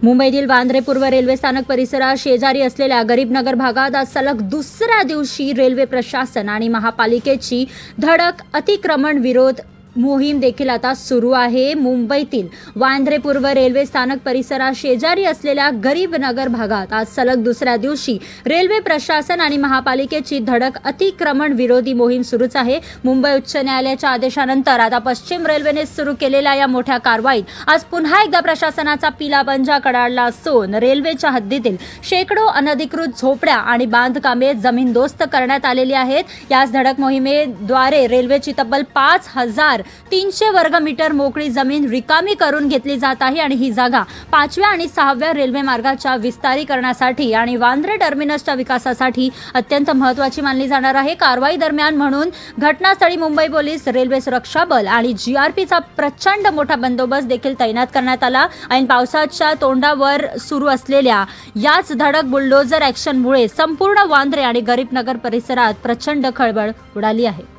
मुंबईतील वांद्रे पूर्व रेल्वे स्थानक परिसरात शेजारी असलेल्या गरीबनगर भागात आज सलग दुसऱ्या दिवशी रेल्वे प्रशासन आणि महापालिकेची धडक अतिक्रमण विरोध मोहीम देखील आता सुरू आहे। मुंबईतील वांद्रे पूर्व रेल्वे स्थानक परिसरात शेजारी असलेल्या गरीबनगर भागात आज सलग दुसऱ्या दिवशी रेल्वे प्रशासन आणि महापालिकेची धडक अतिक्रमण विरोधी मोहीम सुरूच आहे। मुंबई उच्च न्यायालयाच्या आदेशानंतर आता पश्चिम रेल्वेने सुरू केलेल्या या मोठ्या कारवाईत आज पुन्हा एकदा प्रशासनाचा पिलापंजा कडाडला असून रेल्वेच्या हद्दीतील शेकडो अनधिकृत झोपड्या आणि बांधकामे जमीनदोस्त करण्यात आलेली आहेत। याच धडक मोहिमेद्वारे रेल्वेची तब्बल 5300 वर्ग मीटर मोकळी जमीन रिकामी करून घेतली जात आहे आणि ही जागा 5व्या आणि 6व्या रेल्वे मार्गाच्या विस्तारीकरणासाठी आणि वांद्रे टर्मिनसच्या विकासासाठी अत्यंत महत्त्वाची मानली जाणार आहे। कारवाई दरम्यान म्हणून घटनास्थळी मुंबई पोलीस, रेल्वे सुरक्षा बल आणि जीआरपीचा प्रचंड मोठा बंदोबस्त देखील तैनात करण्यात आला। ऐन पावसाच्या तोंडावर सुरू असलेल्या याच धडक बुलडोझर ॲक्शनमुळे संपूर्ण वांद्रे आणि गरीबनगर परिसरात प्रचंड खळबळ उडाली आहे।